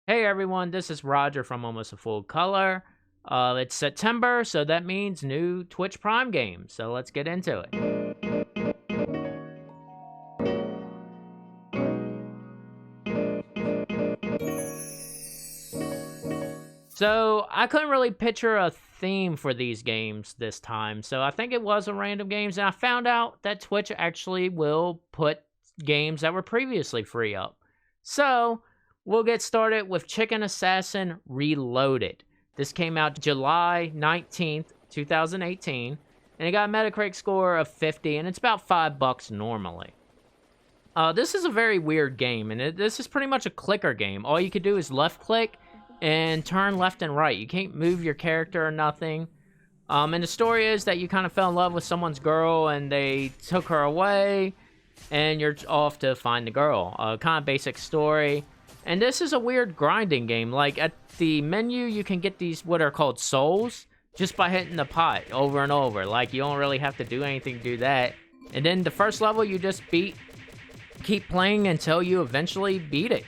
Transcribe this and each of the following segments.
Hey everyone, this is Roger from Almost a Full Color. It's September, so that means new Twitch Prime game. So let's get into it. So I couldn't really picture a theme for these games this time, so I think it was a random games, and I found out that Twitch actually will put games that were previously free up. So we'll get started with Chicken Assassin Reloaded. This came out July 19th, 2018, and it got a Metacritic score of 50, and it's about $5 normally. This is a very weird game, and this is pretty much a clicker game. All you could do is left click and turn left and right. You can't move your character or nothing. And the story is that you kind of fell in love with someone's girl and they took her away, and you're off to find the girl. Kind of basic story. And this is a weird grinding game. Like, at the menu, you can get these what are called souls just by hitting the pot over and over. Like, you don't really have to do anything to do that. And then the first level, you just keep playing until you eventually beat it.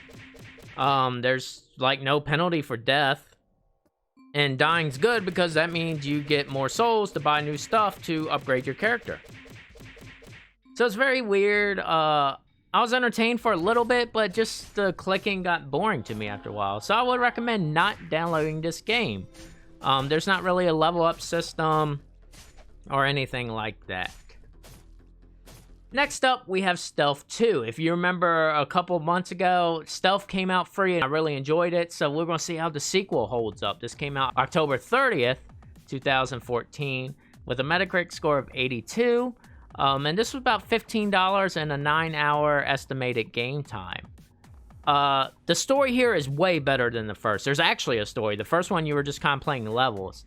There's like no penalty for death, and dying's good because that means you get more souls to buy new stuff to upgrade your character. So it's very weird. I was entertained for a little bit, but just the clicking got boring to me after a while. So I would recommend not downloading this game. There's not really a level up system or anything like that. Next up, we have Stealth 2. If you remember a couple months ago, Stealth came out free and I really enjoyed it, so we're going to see how the sequel holds up. This came out October 30th, 2014, with a Metacritic score of 82, and this was about $15 and a 9-hour estimated game time. The story here is way better than the first. There's actually a story. The first one, you were just kind of playing levels.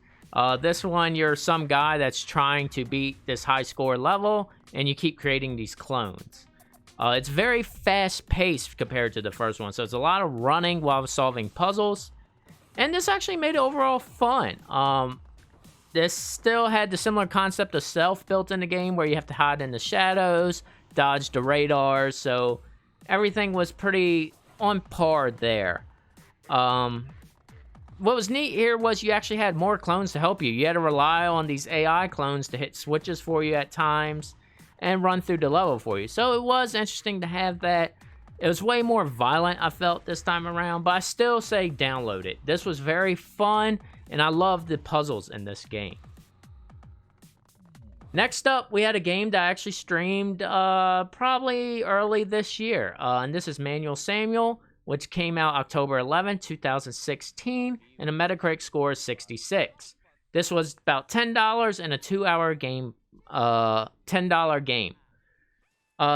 This one, you're some guy that's trying to beat this high score level, and you keep creating these clones. It's very fast-paced compared to the first one, so it's a lot of running while solving puzzles. And this actually made it overall fun. This still had the similar concept of stealth built in the game, where you have to hide in the shadows, dodge the radars, so everything was pretty on par there. What was neat here was you actually had more clones to help you. You had to rely on these AI clones to hit switches for you at times and run through the level for you. So it was interesting to have that. It was way more violent, I felt, this time around, but I still say download it. This was very fun, and I love the puzzles in this game. Next up, we had a game that I actually streamed probably early this year, and this is Manuel Samuel, which came out October 11, 2016, and a Metacritic score is 66. This was about $10 and a 2-hour game, $10 game.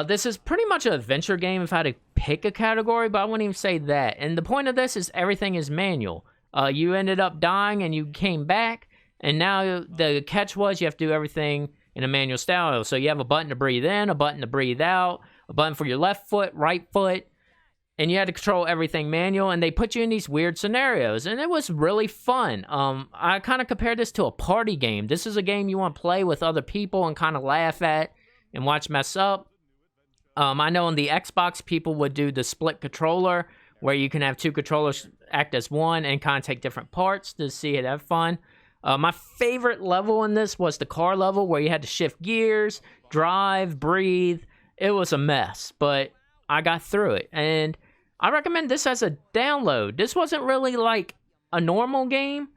This is pretty much an adventure game if I had to pick a category, but I wouldn't even say that. And the point of this is everything is manual. You ended up dying and you came back, and now the catch was you have to do everything in a manual style. So you have a button to breathe in, a button to breathe out, a button for your left foot, right foot, and you had to control everything manual, and they put you in these weird scenarios, and it was really fun. I kind of compared this to a party game. This is a game you want to play with other people and kind of laugh at and watch mess up. I know on the Xbox, people would do the split controller, where you can have two controllers act as one and kind of take different parts to see it have fun. My favorite level in this was the car level, where you had to shift gears, drive, breathe. It was a mess, but I got through it, and I recommend this as a download. This wasn't really like a normal game.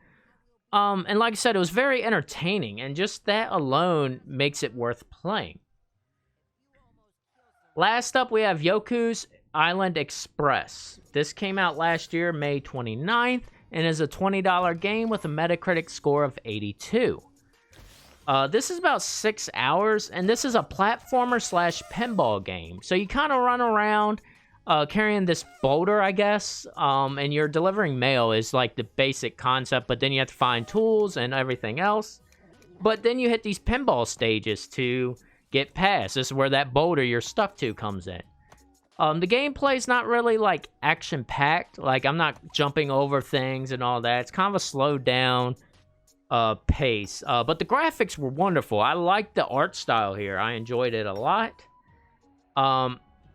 And like I said, it was very entertaining, and just that alone makes it worth playing. Last up, we have Yoku's Island Express. This came out last year, May 29th, and is a $20 game with a Metacritic score of 82. This is about 6 hours, and this is a platformer / pinball game. So you kind of run around carrying this boulder, I guess, and you're delivering mail is like the basic concept, but then you have to find tools and everything else. But then you hit these pinball stages to get past. This is where that boulder you're stuck to comes in. The gameplay is not really like action-packed. Like, I'm not jumping over things and all that. It's kind of a slowed down pace. But the graphics were wonderful. I liked the art style here. I enjoyed it a lot.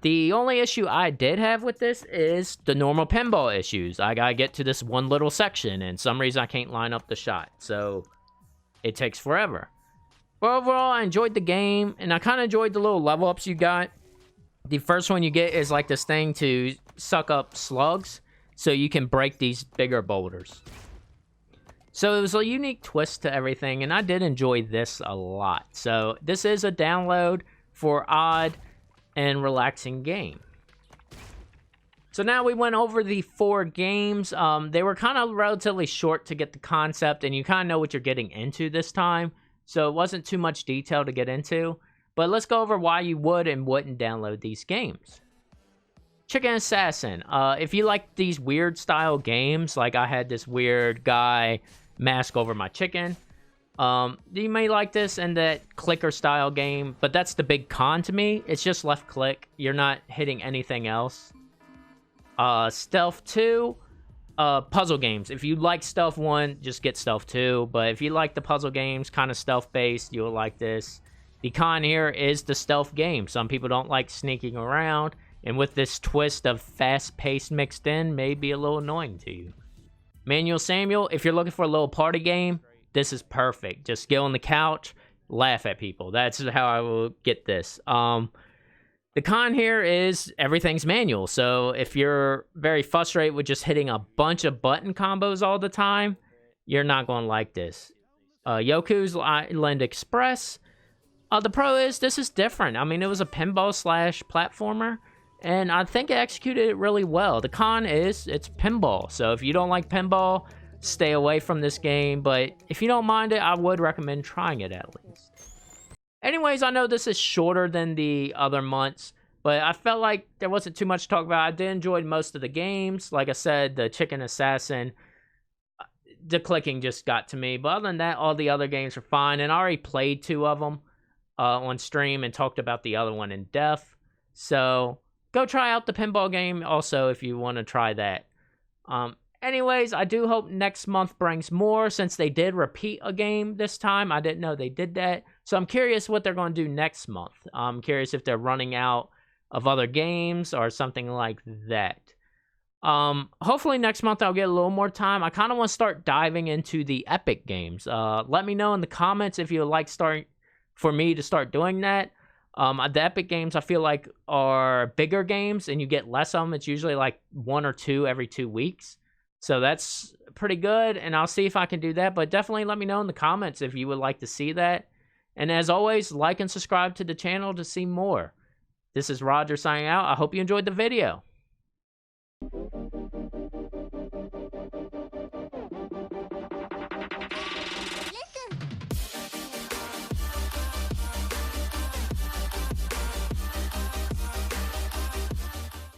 The only issue I did have with this is the normal pinball issues. I gotta get to this one little section, and some reason I can't line up the shot, so it takes forever. But overall, I enjoyed the game, and I kind of enjoyed the little level ups you got. The first one you get is like this thing to suck up slugs, so you can break these bigger boulders. So it was a unique twist to everything, and I did enjoy this a lot. So this is a download for odd and relaxing game. So now we went over the 4 games. They were kind of relatively short to get the concept, and you kind of know what you're getting into this time. So it wasn't too much detail to get into. But let's go over why you would and wouldn't download these games. Chicken Assassin. If you like these weird style games, like I had this weird guy mask over my chicken, you may like this and that clicker style game, but that's the big con to me. It's just left click. You're not hitting anything else. Stealth 2, puzzle games. If you like Stealth 1, just get Stealth 2, but if you like the puzzle games, kind of stealth based, you'll like this. The con here is the stealth game. Some people don't like sneaking around, and with this twist of fast pace mixed in, may be a little annoying to you. Manuel Samuel, if you're looking for a little party game, this is perfect. Just get on the couch, laugh at people. That's how I will get this. The con here is everything's manual. So if you're very frustrated with just hitting a bunch of button combos all the time, you're not going to like this. Yoku's Island Express. The pro is this is different. I mean, it was a pinball / platformer, and I think it executed it really well. The con is it's pinball. So if you don't like pinball, stay away from this game, but if you don't mind it, I would recommend trying it at least. Anyways, I know this is shorter than the other months, but I felt like there wasn't too much to talk about. I did enjoy most of the games. Like I said, the Chicken Assassin, the clicking just got to me, but other than that, all the other games are fine, and I already played 2 of them on stream and talked about the other one in depth. So go try out the pinball game also if you want to try that. Anyways, I do hope next month brings more, since they did repeat a game this time. I didn't know they did that. So I'm curious what they're going to do next month. I'm curious if they're running out of other games or something like that. Hopefully next month I'll get a little more time. I kind of want to start diving into the Epic games. Let me know in the comments if you would like for me to start doing that. The Epic games I feel like are bigger games and you get less of them. It's usually like 1 or 2 every 2 weeks. So that's pretty good, and I'll see if I can do that. But definitely let me know in the comments if you would like to see that. And as always, like and subscribe to the channel to see more. This is Roger signing out. I hope you enjoyed the video.